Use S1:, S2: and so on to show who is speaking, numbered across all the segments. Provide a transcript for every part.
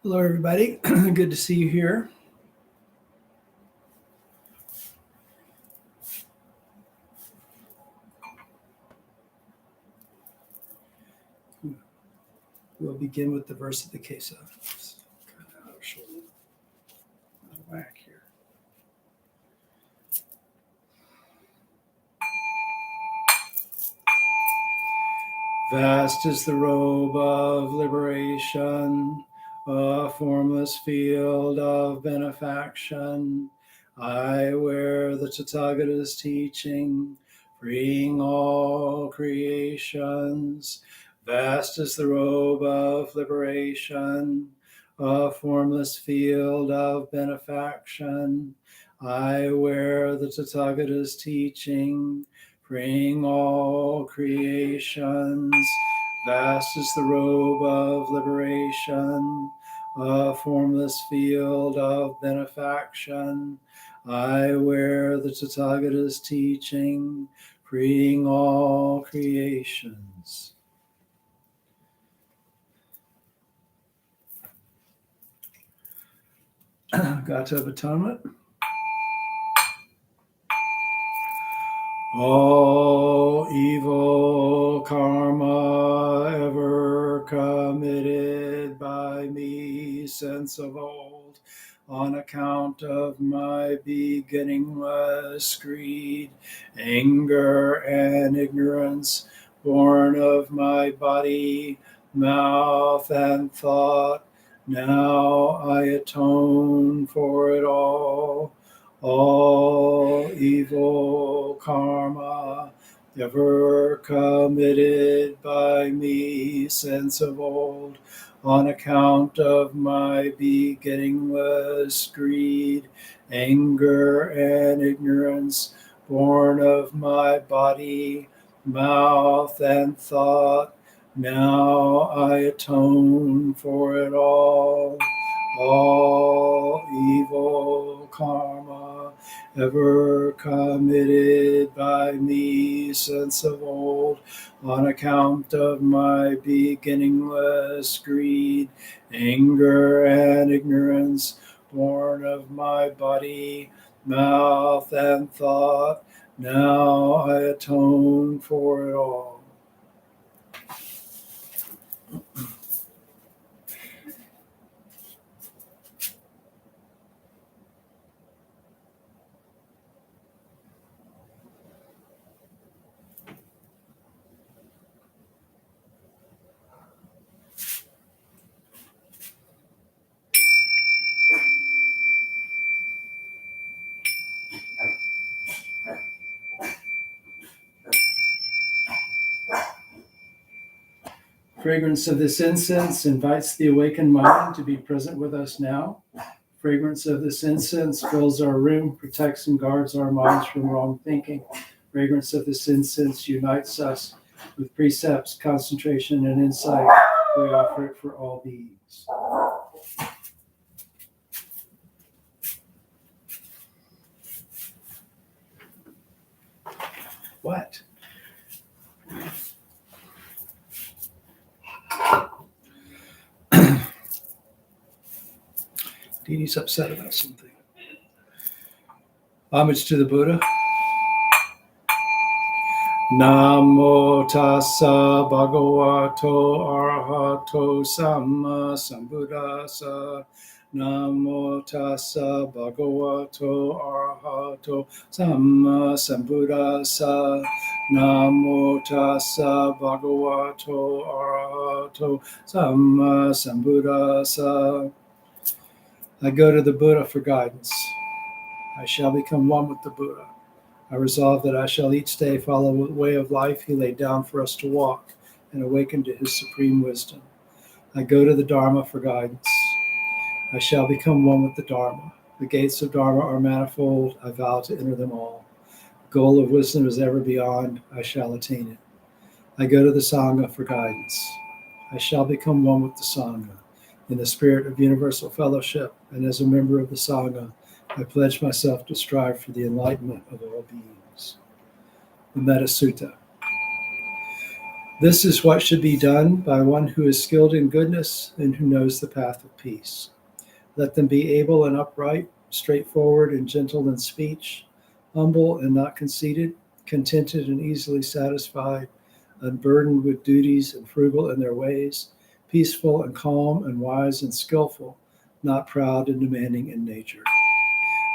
S1: Hello, everybody. Good to see you here. We'll begin with the verse of the Kesa. Kind of out of whack here. Vast is the robe of liberation, a formless field of benefaction. I wear the Tathagata's teaching, freeing all creations. Vast is the robe of liberation, a formless field of benefaction. I wear the Tathagata's teaching, freeing all creations. Vast is the robe of liberation, a formless field of benefaction. I wear the Tathagata's teaching, freeing all creations. Gata of Atonement. All evil karma ever committed by me since of old, on account of my beginningless greed, anger, and ignorance, born of my body, mouth, and thought, now I atone for it all. All evil karma ever committed by me since of old, on account of my beginningless greed, anger, and ignorance, born of my body, mouth, and thought, now I atone for it all. All evil karma ever committed by me since of old, on account of my beginningless greed, anger, and ignorance, born of my body, mouth, and thought, now I atone for it all. Fragrance of this incense invites the awakened mind to be present with us now. Fragrance of this incense fills our room, protects and guards our minds from wrong thinking. Fragrance of this incense unites us with precepts, concentration, and insight. We offer it for all beings. What? Dee Dee's upset about something. Homage to the Buddha. Namo tassa bhagavato arahato samma sambuddhassa. Namo tassa bhagavato arahato samma sambuddhassa. Namo tassa bhagavato arahato samma sambuddhassa. I go to the Buddha for guidance. I shall become one with the Buddha. I resolve that I shall each day follow the way of life he laid down for us to walk and awaken to his supreme wisdom. I go to the Dharma for guidance. I shall become one with the Dharma. The gates of Dharma are manifold. I vow to enter them all. The goal of wisdom is ever beyond. I shall attain it. I go to the Sangha for guidance. I shall become one with the Sangha. In the spirit of universal fellowship and as a member of the Sangha, I pledge myself to strive for the enlightenment of all beings. The Mitta Suta. This is what should be done by one who is skilled in goodness and who knows the path of peace. Let them be able and upright, straightforward and gentle in speech, humble and not conceited, contented and easily satisfied, unburdened with duties and frugal in their ways, peaceful and calm and wise and skillful, not proud and demanding in nature.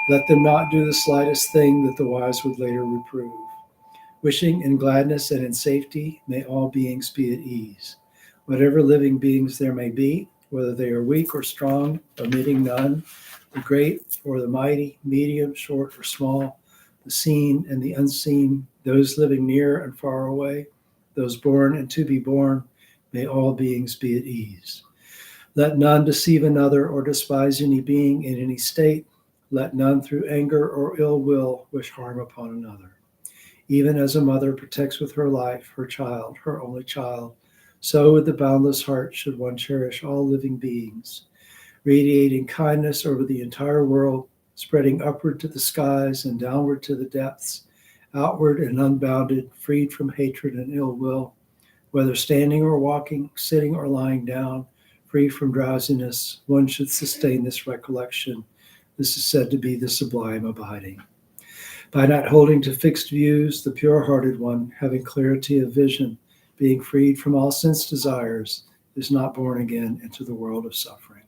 S1: Let them not do the slightest thing that the wise would later reprove. Wishing in gladness and in safety, may all beings be at ease. Whatever living beings there may be, whether they are weak or strong, omitting none, the great or the mighty, medium, short or small, the seen and the unseen, those living near and far away, those born and to be born, may all beings be at ease. Let none deceive another or despise any being in any state. Let none through anger or ill will wish harm upon another. Even as a mother protects with her life her child, her only child, so with the boundless heart should one cherish all living beings, radiating kindness over the entire world, spreading upward to the skies and downward to the depths, outward and unbounded, freed from hatred and ill will, whether standing or walking, sitting or lying down, free from drowsiness, one should sustain this recollection. This is said to be the sublime abiding. By not holding to fixed views, the pure-hearted one, having clarity of vision, being freed from all sense desires, is not born again into the world of suffering.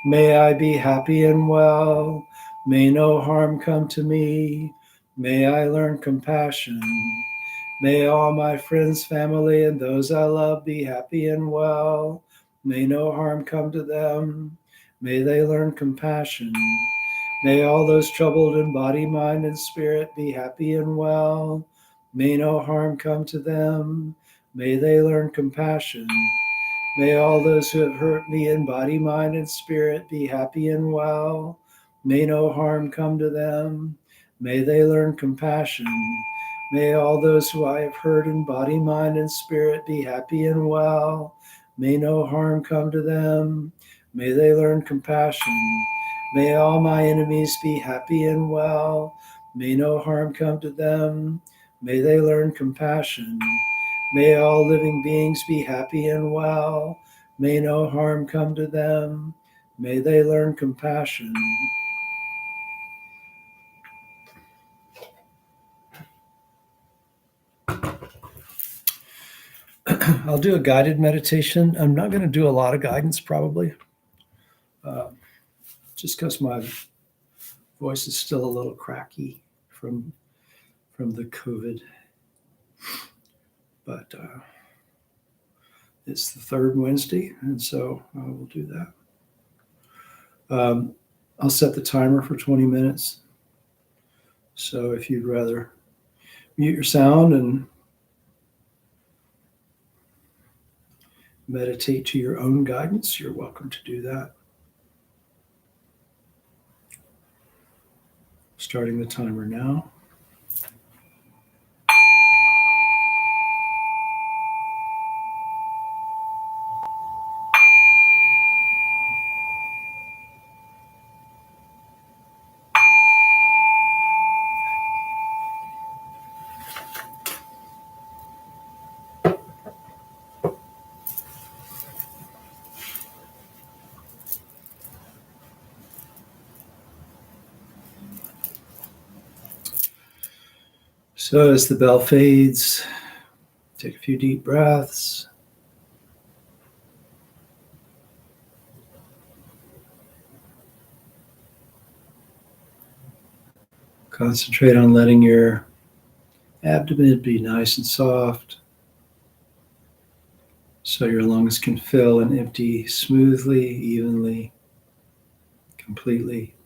S1: May I be happy and well. May no harm come to me. May I learn compassion. May all my friends, family, and those I love be happy and well. May no harm come to them. May they learn compassion. May all those troubled in body, mind, and spirit be happy and well. May no harm come to them. May they learn compassion. May all those who have hurt me in body, mind, and spirit be happy and well. May no harm come to them. May they learn compassion. May all those who I have hurt in body, mind, and spirit be happy and well. May no harm come to them. May they learn compassion. May all my enemies be happy and well. May no harm come to them. May they learn compassion. May all living beings be happy and well. May no harm come to them. May they learn compassion. I'll do a guided meditation. I'm not going to do a lot of guidance probably, just because my voice is still a little cracky from the COVID. But it's the third Wednesday, and so I will do that. I'll set the timer for 20 minutes. So if you'd rather mute your sound and meditate to your own guidance, you're welcome to do that. Starting the timer now. So as the bell fades, take a few deep breaths. Concentrate on letting your abdomen be nice and soft so your lungs can fill and empty smoothly, evenly, completely.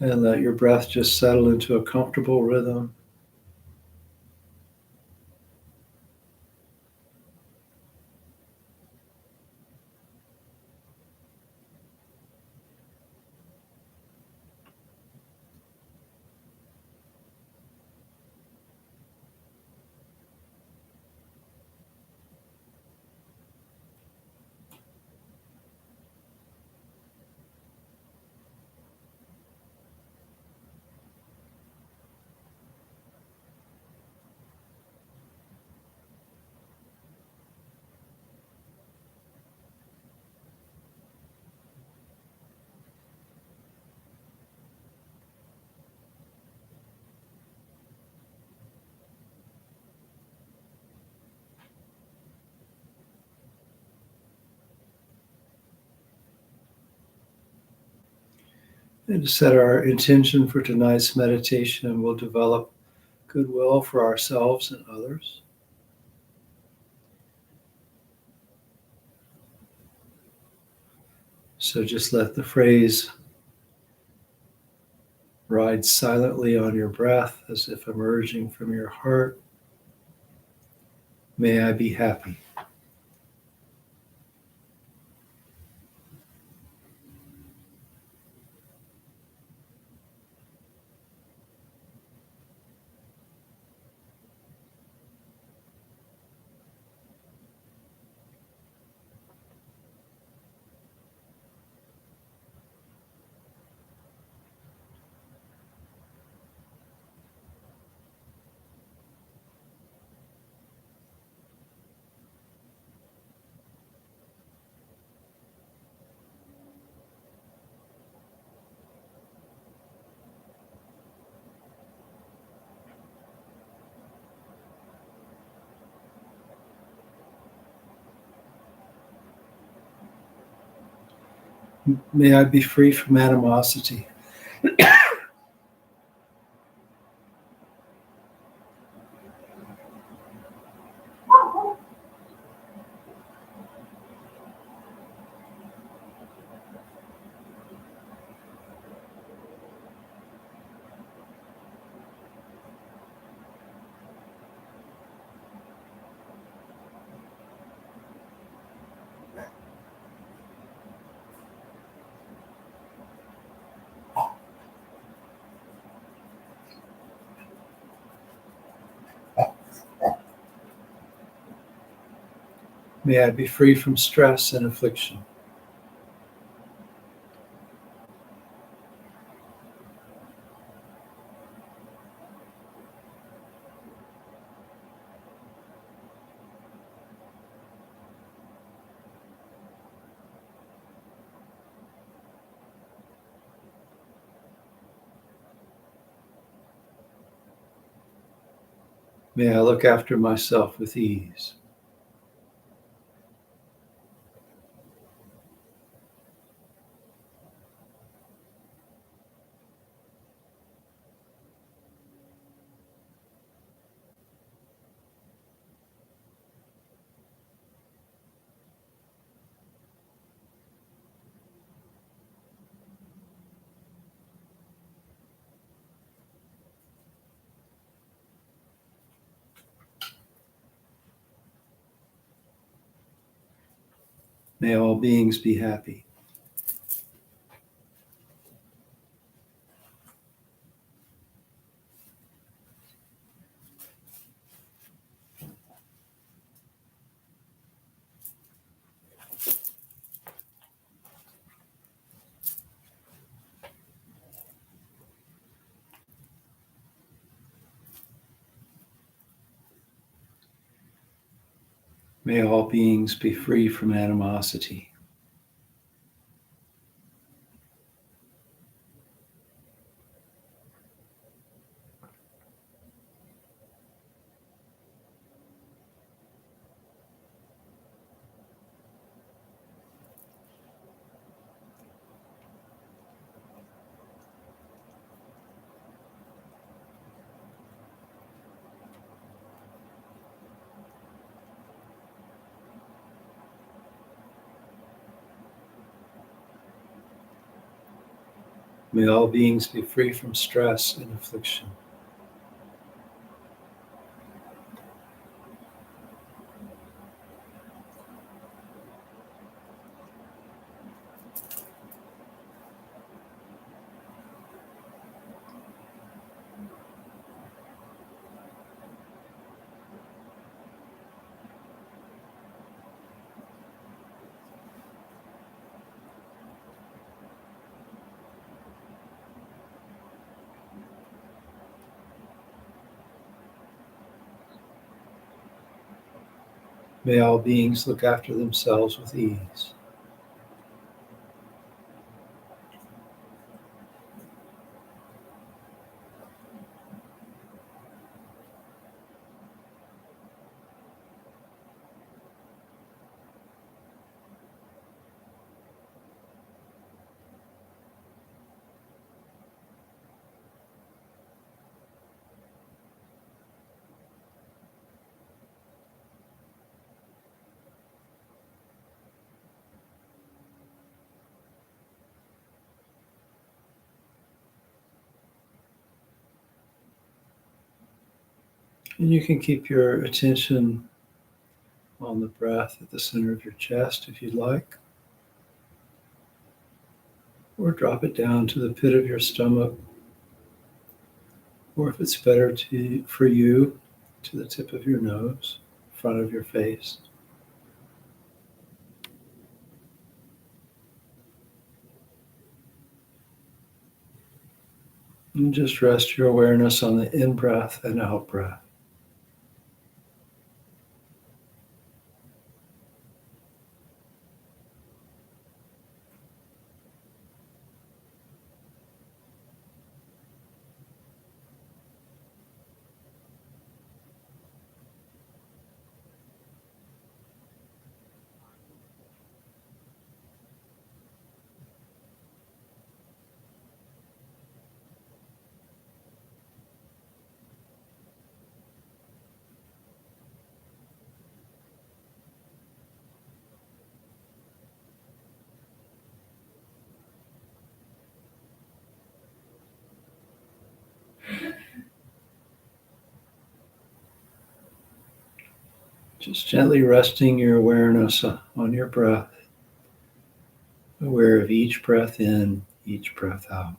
S1: And let your breath just settle into a comfortable rhythm. And to set our intention for tonight's meditation, we'll develop goodwill for ourselves and others. So just let the phrase ride silently on your breath as if emerging from your heart. May I be happy. May I be free from animosity. May I be free from stress and affliction. May I look after myself with ease. May all beings be happy. May all beings be free from animosity. May all beings be free from stress and affliction. May all beings look after themselves with ease. And you can keep your attention on the breath at the center of your chest if you'd like, or drop it down to the pit of your stomach, or if it's better for you, to the tip of your nose, front of your face. And just rest your awareness on the in breath and out breath. Just gently resting your awareness on your breath, aware of each breath in, each breath out.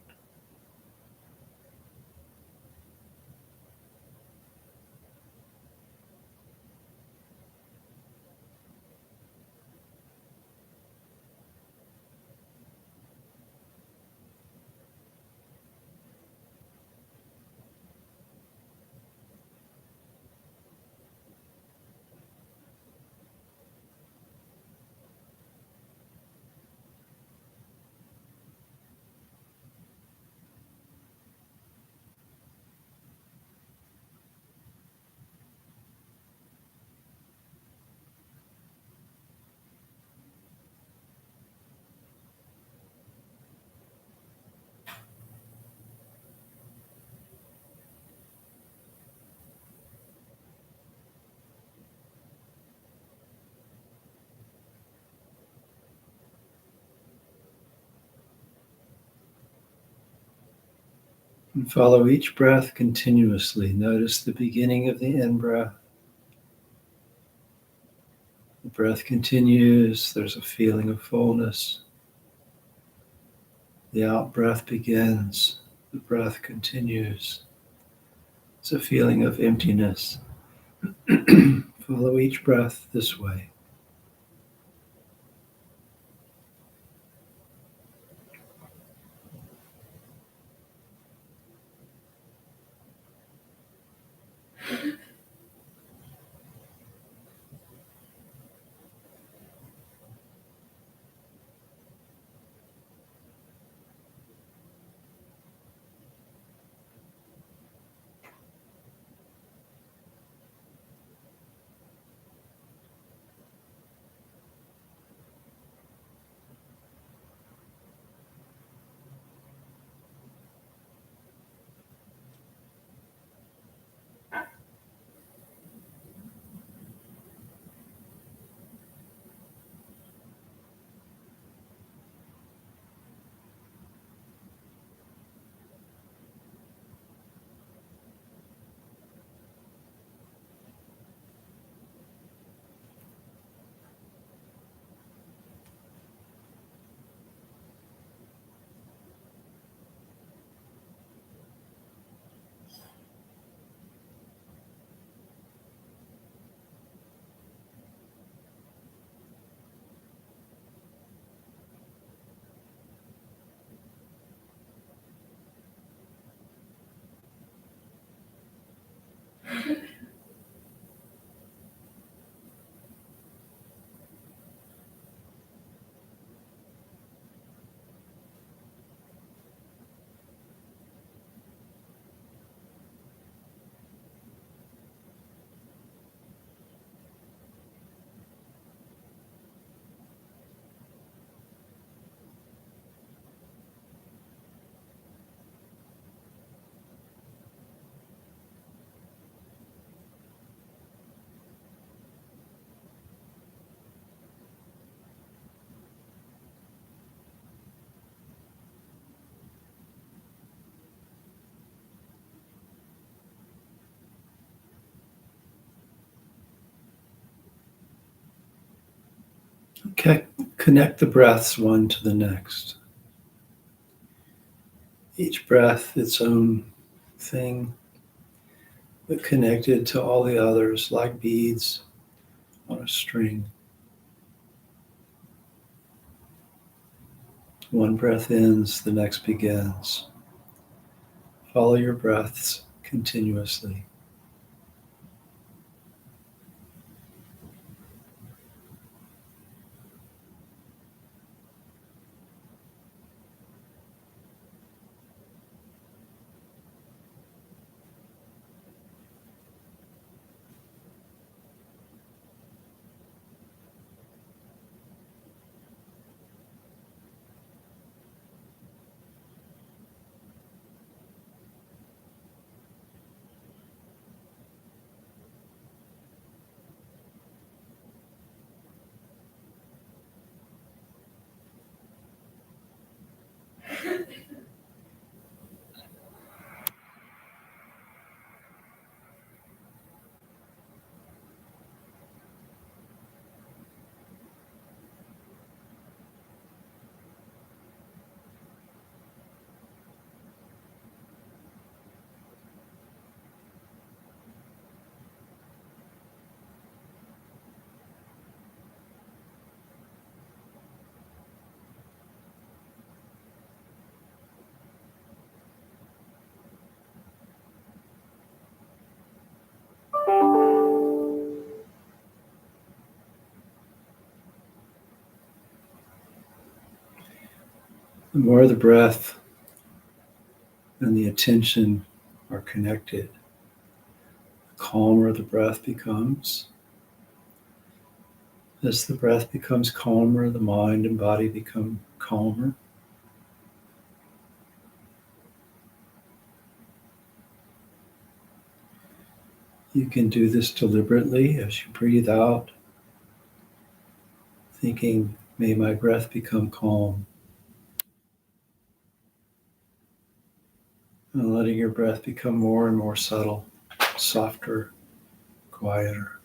S1: And follow each breath continuously. Notice the beginning of the in breath. The breath continues, there's a feeling of fullness. The out breath begins, the breath continues. It's a feeling of emptiness. Follow each breath this way. Okay. Connect the breaths one to the next. Each breath its own thing, but connected to all the others like beads on a string. One breath ends, the next begins. Follow your breaths continuously. The more the breath and the attention are connected, the calmer the breath becomes. As the breath becomes calmer, the mind and body become calmer. You can do this deliberately as you breathe out, thinking, may my breath become calm. And letting your breath become more and more subtle, softer, quieter.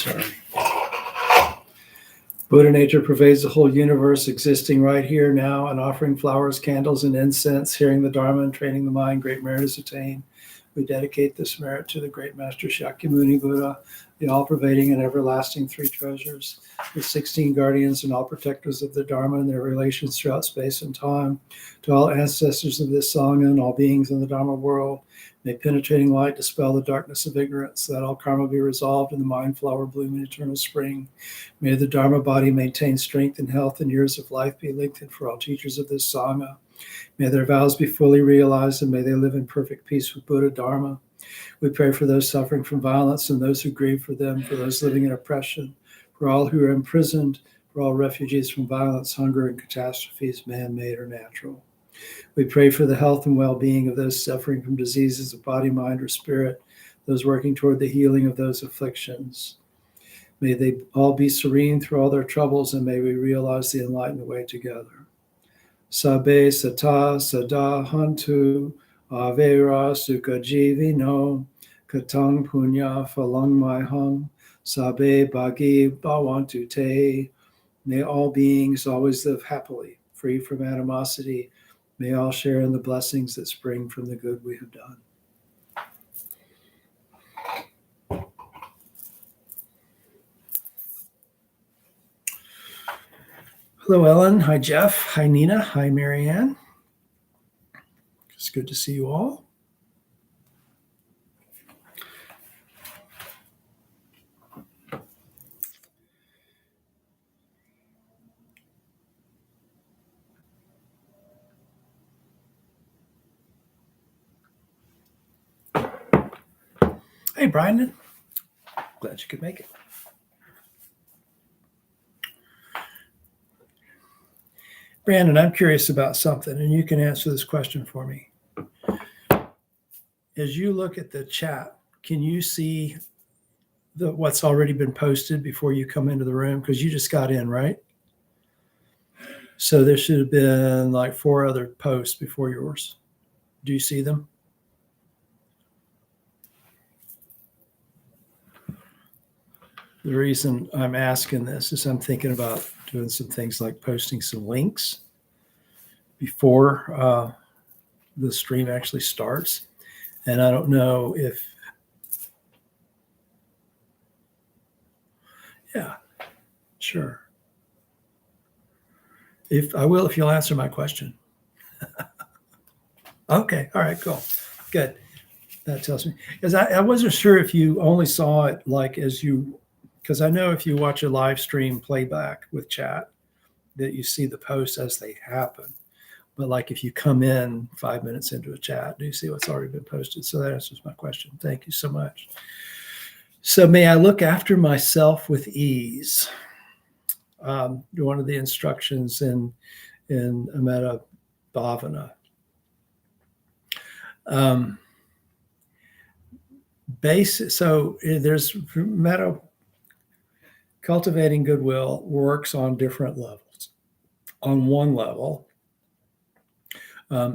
S1: Sorry. Buddha nature pervades the whole universe, existing right here now, and offering flowers, candles, and incense, hearing the Dharma and training the mind. Great merit is attained. We dedicate this merit to the great master Shakyamuni Buddha, the all-pervading and everlasting three treasures, the 16 guardians and all protectors of the Dharma and their relations throughout space and time, to all ancestors of this Sangha and all beings in the Dharma world. May penetrating light dispel the darkness of ignorance, that all karma be resolved and the mind flower bloom in eternal spring. May the Dharma body maintain strength and health, and years of life be lengthened for all teachers of this Sangha. May their vows be fully realized, and may they live in perfect peace with Buddha Dharma. We pray for those suffering from violence and those who grieve for them, for those living in oppression, for all who are imprisoned, for all refugees from violence, hunger, and catastrophes, man-made or natural. We pray for the health and well-being of those suffering from diseases of body, mind, or spirit, those working toward the healing of those afflictions. May they all be serene through all their troubles, and may we realize the enlightened way together. Sabe sata sada hantu avera sukha jivino katang punya phalang mai hung sabe bhagi bhavantu te. May all beings always live happily, free from animosity. May all share in the blessings that spring from the good we have done. Hello, Ellen. Hi, Jeff. Hi, Nina. Hi, Marianne. It's good to see you all. Hey, Brian. Glad you could make it. Brandon, I'm curious about something, and you can answer this question for me. As you look at the chat, can you see what's already been posted before you come into the room? Because you just got in, right? So there should have been like 4 other posts before yours. Do you see them? The reason I'm asking this is I'm thinking about doing some things like posting some links before the stream actually starts. And I don't know if, yeah, sure. If I will, if you'll answer my question. Okay, all right, cool, good. That tells me, because I wasn't sure if you only saw it like as you, because I know if you watch a live stream playback with chat, that you see the posts as they happen. But like if you come in 5 minutes into a chat, do you see what's already been posted? So that answers my question. Thank you so much. So may I look after myself with ease? One of the instructions in Mitta Bhavana. So there's Mitta. Cultivating goodwill works on different levels. On one level,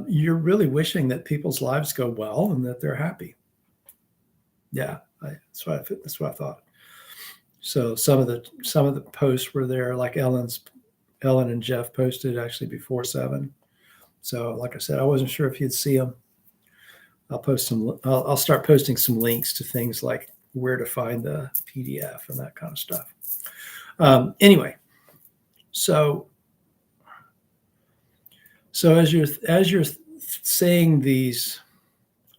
S1: you're really wishing that people's lives go well and that they're happy. Yeah, that's what I thought. So some of the posts were there, like Ellen and Jeff posted actually before 7. So like I said, I wasn't sure if you'd see them. I'll start posting some links to things like where to find the PDF and that kind of stuff. Anyway, so as you're saying these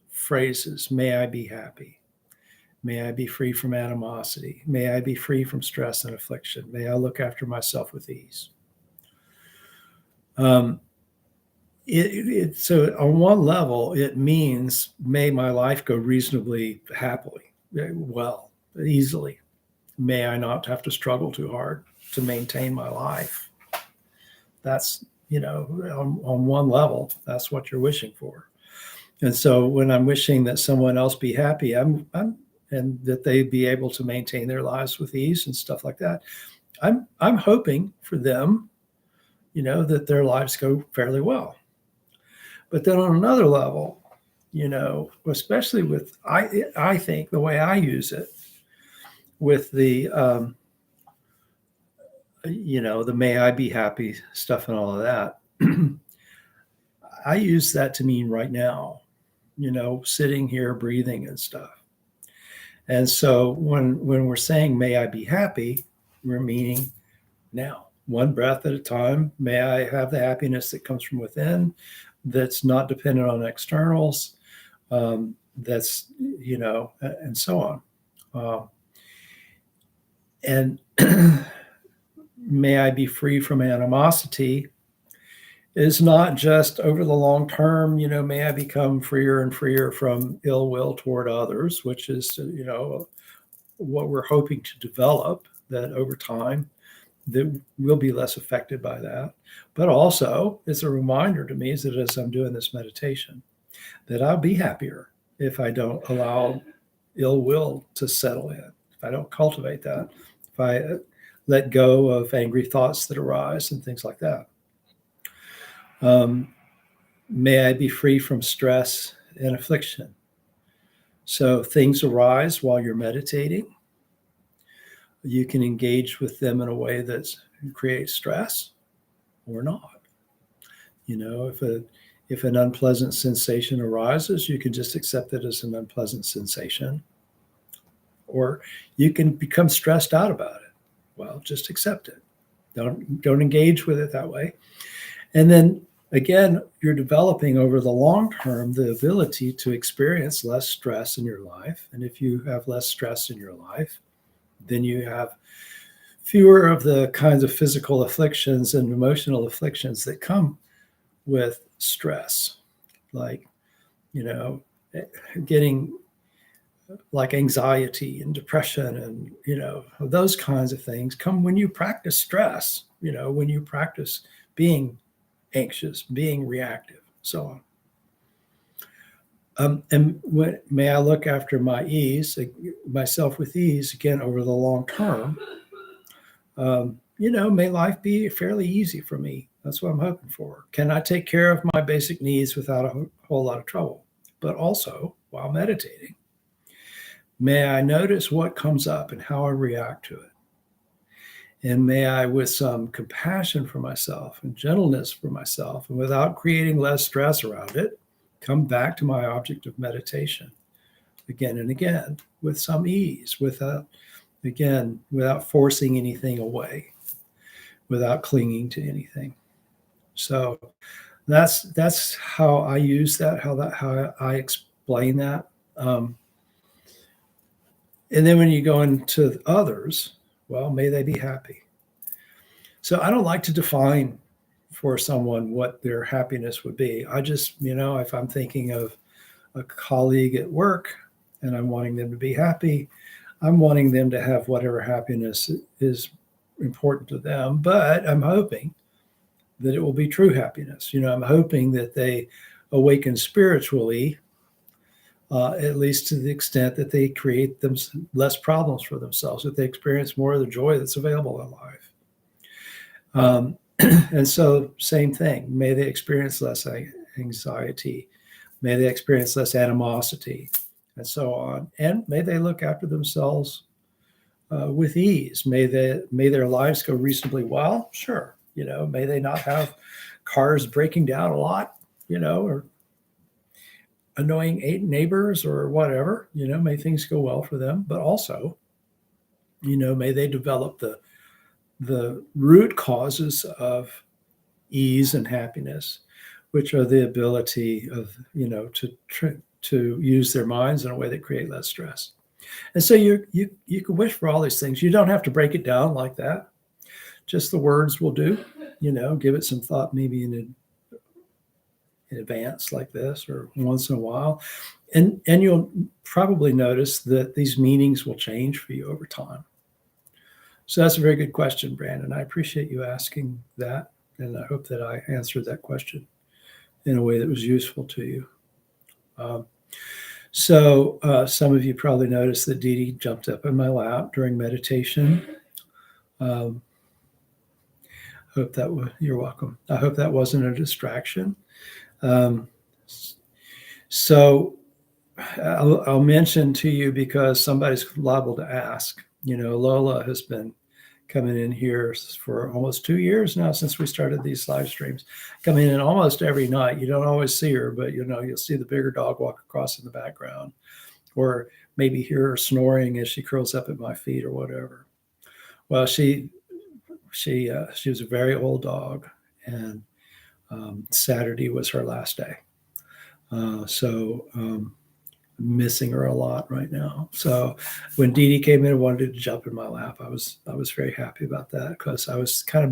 S1: phrases, may I be happy, may I be free from animosity, may I be free from stress and affliction, may I look after myself with ease. So on one level, it means may my life go reasonably happily, well, easily. May I not have to struggle too hard to maintain my life. That's, on one level, that's what you're wishing for. And so when I'm wishing that someone else be happy, and that they be able to maintain their lives with ease and stuff like that, I'm hoping for them, that their lives go fairly well. But then on another level, especially with, I think the way I use it, with the the may I be happy stuff and all of that, I use that to mean right now, sitting here, breathing and stuff. And so when we're saying may I be happy, we're meaning now, one breath at a time. May I have the happiness that comes from within, that's not dependent on externals, that's, and so on. And may I be free from animosity is not just over the long term, may I become freer and freer from ill will toward others, which is, what we're hoping to develop, that over time that we'll be less affected by that. But also it's a reminder to me, is that as I'm doing this meditation, that I'll be happier if I don't allow ill will to settle in, if I don't cultivate that, if I let go of angry thoughts that arise and things like that. May I be free from stress and affliction. So things arise while you're meditating. You can engage with them in a way that creates stress or not. If an unpleasant sensation arises, you can just accept it as an unpleasant sensation. Or you can become stressed out about it. Well, just accept it. Don't engage with it that way. And then again, you're developing over the long term the ability to experience less stress in your life. And if you have less stress in your life, then you have fewer of the kinds of physical afflictions and emotional afflictions that come with stress, like, getting like anxiety and depression and, those kinds of things come when you practice stress, when you practice being anxious, being reactive, so on. And may I look after myself with ease, again, over the long term. May life be fairly easy for me. That's what I'm hoping for. Can I take care of my basic needs without a whole lot of trouble? But also, while meditating, may I notice what comes up and how I react to it. And may I, with some compassion for myself and gentleness for myself, and without creating less stress around it, come back to my object of meditation again and again with some ease, without forcing anything away, without clinging to anything. So that's how I use that, how I explain that. And then when you go into others, well, may they be happy. So I don't like to define for someone what their happiness would be. I just, if I'm thinking of a colleague at work and I'm wanting them to be happy, I'm wanting them to have whatever happiness is important to them, but I'm hoping that it will be true happiness. I'm hoping that they awaken spiritually, at least to the extent that they create them less problems for themselves, that they experience more of the joy that's available in life. And so, same thing. May they experience less anxiety. May they experience less animosity, and so on. And may they look after themselves with ease. May their lives go reasonably well. Sure. May they not have cars breaking down a lot, or annoying neighbors or whatever. May things go well for them. But also, may they develop the root causes of ease and happiness, which are the ability of, to use their minds in a way that create less stress. And so you can wish for all these things. You don't have to break it down like that. Just the words will do. Give it some thought, maybe in advance like this, or once in a while. And you'll probably notice that these meanings will change for you over time. So that's a very good question, Brandon. I appreciate you asking that. And I hope that I answered that question in a way that was useful to you. So some of you probably noticed that Dee Dee jumped up in my lap during meditation. You're welcome. I hope that wasn't a distraction. So I'll mention to you, because somebody's liable to ask, Lola has been coming in here for almost 2 years now since we started these live streams. Coming in almost every night. You don't always see her, but you'll see the bigger dog walk across in the background, or maybe hear her snoring as she curls up at my feet or whatever. Well, she was a very old dog, and Saturday was her last day. So missing her a lot right now. So when Dee Dee came in and wanted to jump in my lap, I was very happy about that, because I was kind of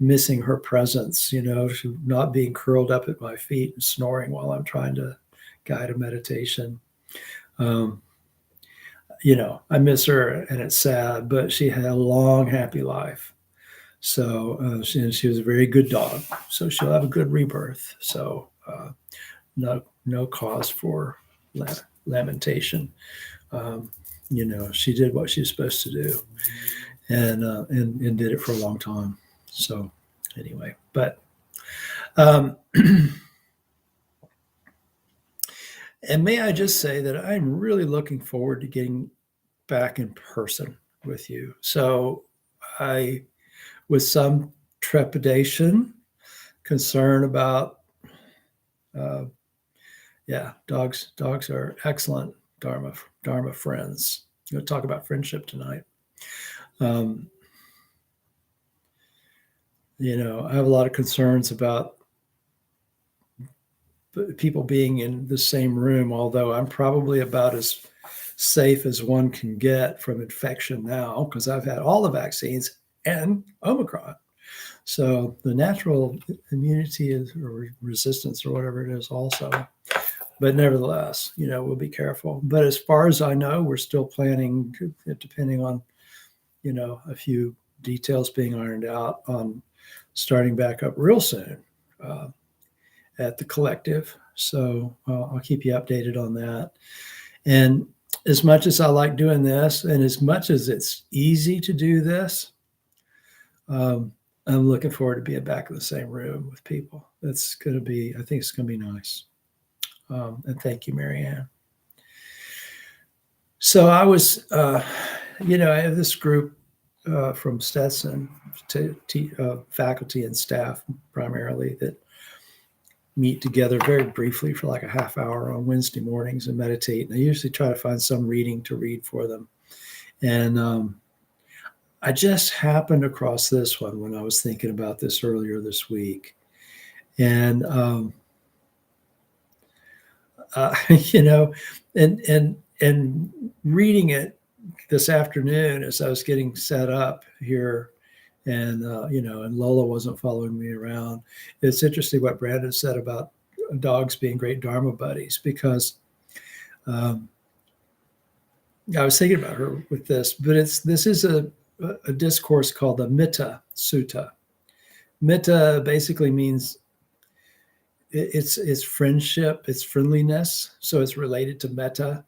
S1: missing her presence, she not being curled up at my feet and snoring while I'm trying to guide a meditation. I miss her, and it's sad, but she had a long, happy life. So she was a very good dog. So she'll have a good rebirth. So no cause for lamentation. She did what she was supposed to do, and did it for a long time. So anyway, but and may I just say that I'm really looking forward to getting back in person with you. So I, with some trepidation, concern about, dogs are excellent Dharma friends. We'll talk about friendship tonight. I have a lot of concerns about people being in the same room, although I'm probably about as safe as one can get from infection now, because I've had all the vaccines and Omicron. So the natural immunity or resistance or whatever it is also. But nevertheless, we'll be careful. But as far as I know, we're still planning, depending on, a few details being ironed out, on starting back up real soon at the collective. So I'll keep you updated on that. And as much as I like doing this, and as much as it's easy to do this, I'm looking forward to being back in the same room with people. I think it's going to be nice. And thank you, Marianne. So I was, I have this group from Stetson, faculty and staff primarily, that meet together very briefly for like a half hour on Wednesday mornings and meditate. And I usually try to find some reading to read for them. And I just happened across this one when I was thinking about this earlier this week. And, and reading it this afternoon as I was getting set up here, and and Lola wasn't following me around. It's interesting what Brandon said about dogs being great Dharma buddies, because I was thinking about her with this, but this is a discourse called the Mitta Suta. Mitta basically means it's friendship, it's friendliness. So it's related to metta,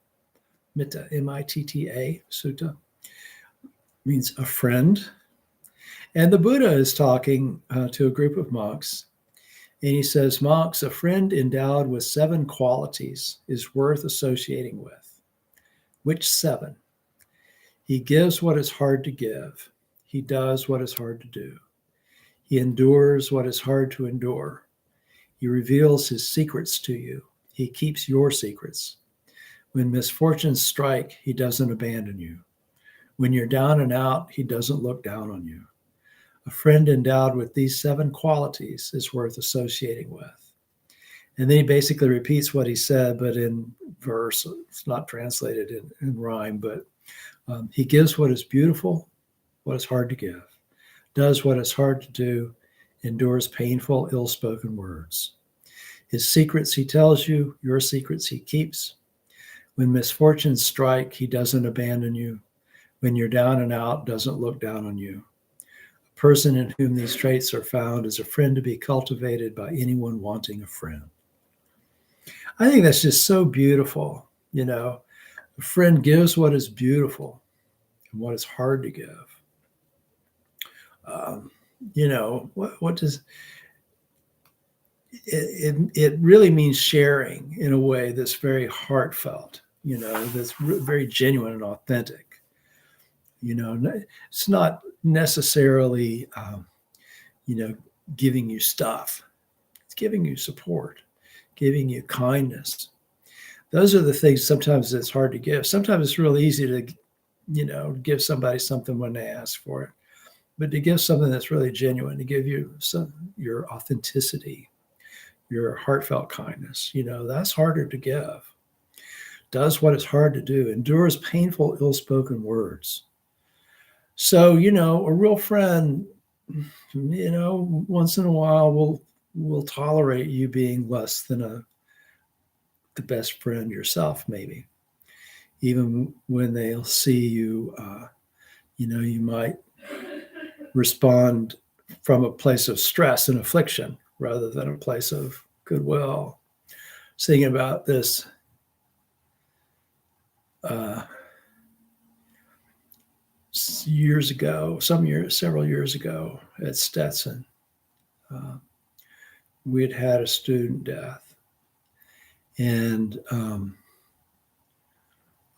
S1: M-I-T-T-A, sutta, means a friend. And the Buddha is talking to a group of monks, and he says, monks, a friend endowed with 7 qualities is worth associating with. Which 7? He gives what is hard to give. He does what is hard to do. He endures what is hard to endure. He reveals his secrets to you. He keeps your secrets. When misfortunes strike, he doesn't abandon you. When you're down and out, he doesn't look down on you. A friend endowed with these 7 qualities is worth associating with. And then he basically repeats what he said, but in verse. It's not translated in rhyme, but he gives what is beautiful, what is hard to give, does what is hard to do, endures painful, ill-spoken words. His secrets he tells you, your secrets he keeps. When misfortunes strike, he doesn't abandon you. When you're down and out, doesn't look down on you. A person in whom these traits are found is a friend to be cultivated by anyone wanting a friend. I think that's just so beautiful. A friend gives what is beautiful and what is hard to give. What does it really means? Sharing in a way that's very heartfelt, that's very genuine and authentic. It's not necessarily, giving you stuff. It's giving you support, giving you kindness. Those are the things sometimes it's hard to give. Sometimes it's really easy to, give somebody something when they ask for it. But to give something that's really genuine, to give you your authenticity, your heartfelt kindness, that's harder to give. Does what is hard to do, endures painful, ill-spoken words. So, a real friend, once in a while will tolerate you being less than the best friend yourself, maybe. Even when they'll see you, you might respond from a place of stress and affliction rather than a place of goodwill. Thinking about this several years ago at Stetson, we'd had a student death, and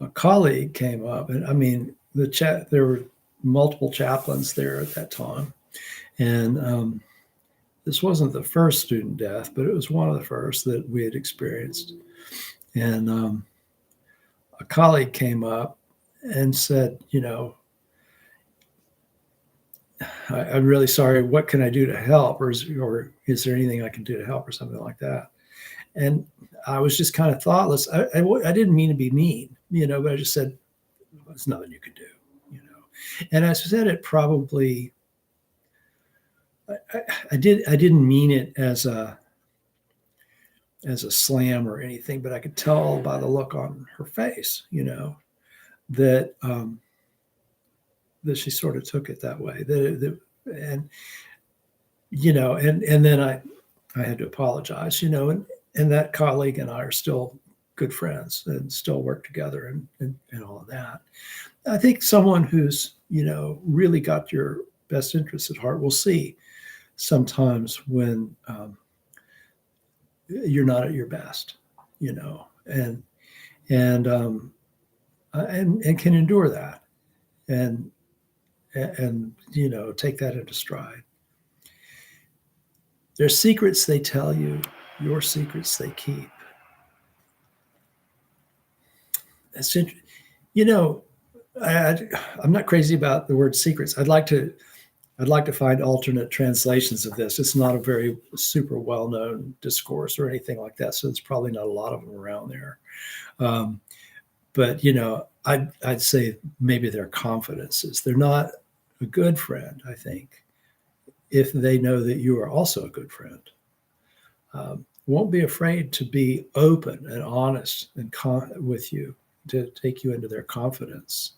S1: a colleague came up, and there were multiple chaplains there at that time, and this wasn't the first student death, but it was one of the first that we had experienced. And a colleague came up and said, I'm really sorry. What can I do to help? Or is there anything I can do to help, or something like that? And I was just kind of thoughtless. I didn't mean to be mean, but I just said, there's nothing you can do, And I said it probably, I didn't mean it as a slam or anything, but I could tell by the look on her face, that that she sort of took it that way. And then I had to apologize, and that colleague and I are still good friends and still work together and all of that. I think someone who's, really got your best interests at heart will see sometimes when you're not at your best, and can endure that and take that into stride. Their secrets they tell you, your secrets they keep. That's interesting. I'm not crazy about the word secrets. I'd like to find alternate translations of this. It's not a very super well-known discourse or anything like that, so there's probably not a lot of them around there. But I'd say maybe they're confidences. They're not a good friend, I think, if they know that you are also a good friend. Won't be afraid to be open and honest and with you, to take you into their confidence.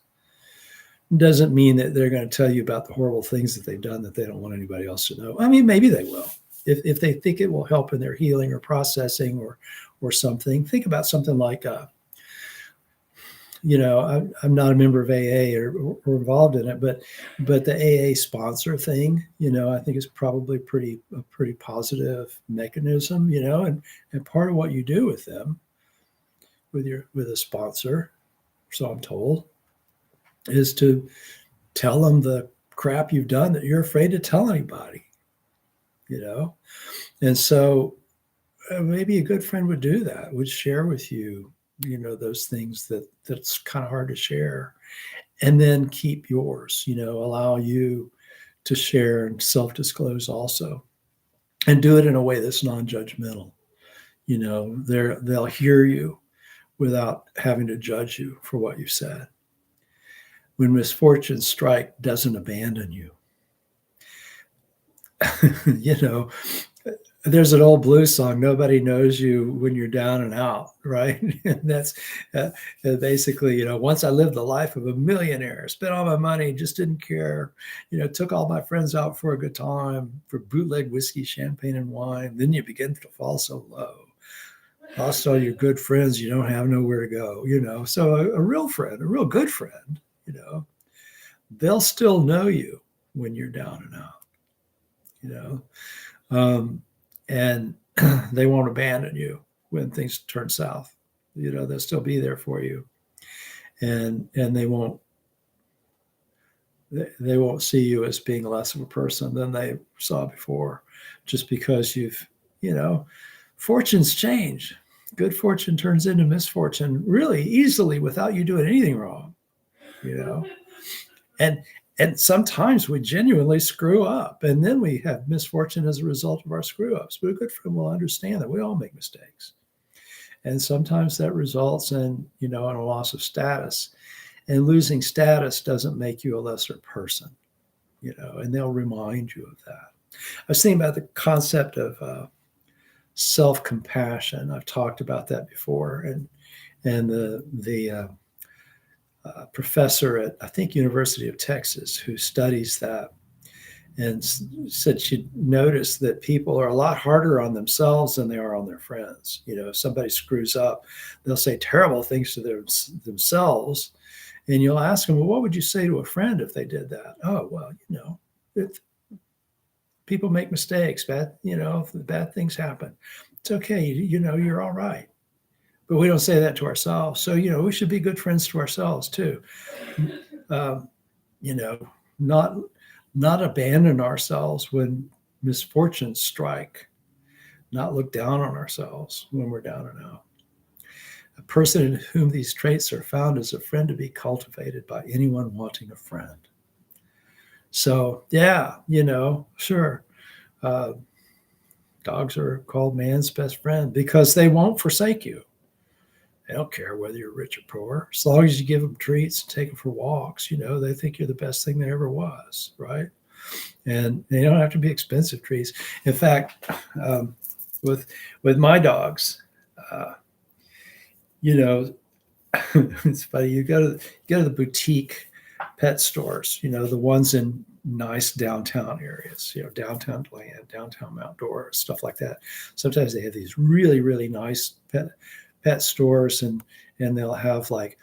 S1: Doesn't mean that they're going to tell you about the horrible things that they've done that they don't want anybody else to know. Maybe they will, if they think it will help in their healing or processing or something. Think about something like, I'm not a member of AA or involved in it, but the AA sponsor thing, I think is probably a pretty positive mechanism, and part of what you do with them, with a sponsor, so I'm told, is to tell them the crap you've done that you're afraid to tell anybody, and so maybe a good friend would do that, would share with you, those things that's kind of hard to share, and then keep yours, allow you to share and self-disclose also, and do it in a way that's non-judgmental. They'll hear you without having to judge you for what you said. When misfortune strike, doesn't abandon you. There's an old blues song, nobody knows you when you're down and out, right? And that's basically, once I lived the life of a millionaire, spent all my money, just didn't care, took all my friends out for a good time, for bootleg whiskey, champagne, and wine. Then you begin to fall so low. Lost all your good friends, you don't have nowhere to go, So a real friend, a real good friend, they'll still know you when you're down and out, and they won't abandon you when things turn south. They'll still be there for you, and they won't they won't see you as being less of a person than they saw before, just because fortunes change. Good fortune turns into misfortune really easily without you doing anything wrong, and and sometimes we genuinely screw up, and then we have misfortune as a result of our screw ups. But a good friend will understand that we all make mistakes, and sometimes that results in a loss of status. And losing status doesn't make you a lesser person, and they'll remind you of that. I was thinking about the concept of self-compassion. I've talked about that before, and the professor at, I think, University of Texas, who studies that, and said she noticed that people are a lot harder on themselves than they are on their friends. If somebody screws up, they'll say terrible things to themselves. And you'll ask them, well, what would you say to a friend if they did that? Oh, well, people make mistakes, bad things happen. It's okay. You're all right. But we don't say that to ourselves. So, we should be good friends to ourselves too. Not abandon ourselves when misfortunes strike, not look down on ourselves when we're down and out. A person in whom these traits are found is a friend to be cultivated by anyone wanting a friend. So, yeah, sure. Dogs are called man's best friend because they won't forsake you. They don't care whether you're rich or poor. As long as you give them treats and take them for walks, they think you're the best thing there ever was, right? And they don't have to be expensive treats. In fact, with my dogs, it's funny. You go to the boutique pet stores, the ones in nice downtown areas, downtown Deland, downtown Mount Dora, stuff like that. Sometimes they have these really, really nice pet stores, and they'll have like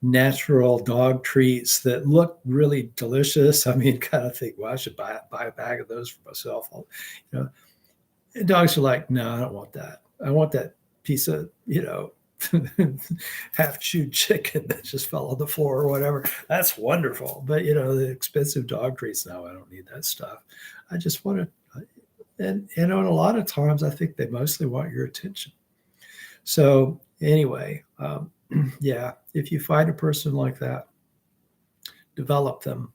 S1: natural dog treats that look really delicious. I mean, kind of think, well, I should buy a bag of those for myself. And dogs are like, no, I don't want that. I want that piece of, half chewed chicken that just fell on the floor or whatever. That's wonderful. But, the expensive dog treats, no, I don't need that stuff. I just want to, and a lot of times I think they mostly want your attention. So anyway, yeah, if you find a person like that, develop them,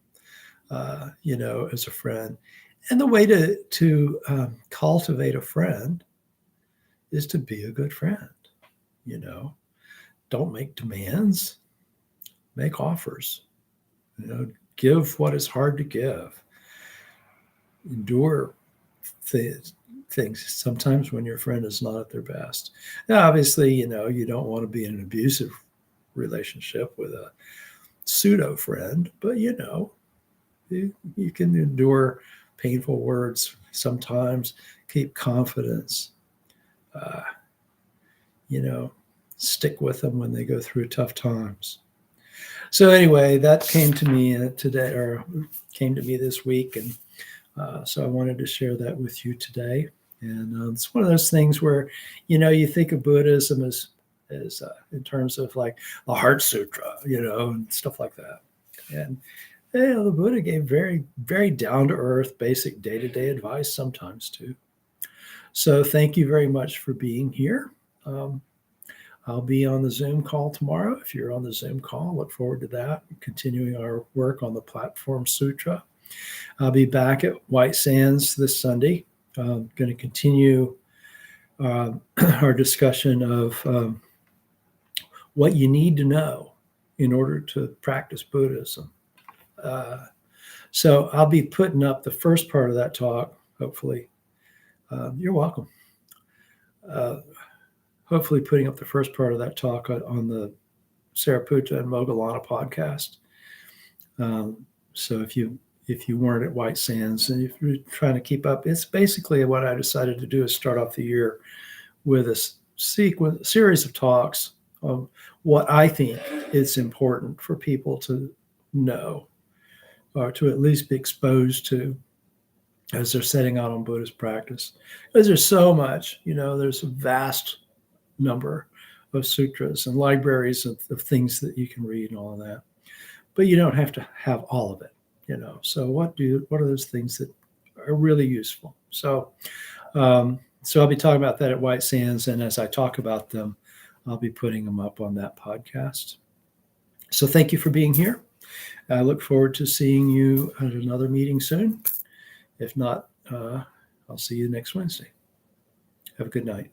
S1: as a friend. And the way to cultivate a friend is to be a good friend. Don't make demands, make offers. Give what is hard to give. Endure things sometimes when your friend is not at their best. Now, obviously, you don't want to be in an abusive relationship with a pseudo friend, but you can endure painful words sometimes, keep confidence, stick with them when they go through tough times. So anyway, that came to me today, or came to me this week, and so I wanted to share that with you today. And it's one of those things where, you think of Buddhism as in terms of like the Heart Sutra, and stuff like that. And the Buddha gave very, very down to earth, basic day-to-day advice sometimes too. So thank you very much for being here. I'll be on the Zoom call tomorrow. If you're on the Zoom call, look forward to that. Continuing our work on the Platform Sutra. I'll be back at White Sands this Sunday. Going to continue our discussion of what you need to know in order to practice Buddhism. So I'll be putting up the first part of that talk, hopefully. You're welcome. Hopefully putting up the first part of that talk on the Sariputta and Moggallana podcast. So if you weren't at White Sands and if you're trying to keep up, it's basically what I decided to do is start off the year with a series of talks of what I think is important for people to know or to at least be exposed to as they're setting out on Buddhist practice. Because there's so much, there's a vast number of sutras and libraries of things that you can read and all of that. But you don't have to have all of it. So what are those things that are really useful? So I'll be talking about that at White Sands, and as I talk about them, I'll be putting them up on that podcast. So thank you for being here. I look forward to seeing you at another meeting soon. If not, I'll see you next Wednesday. Have a good night.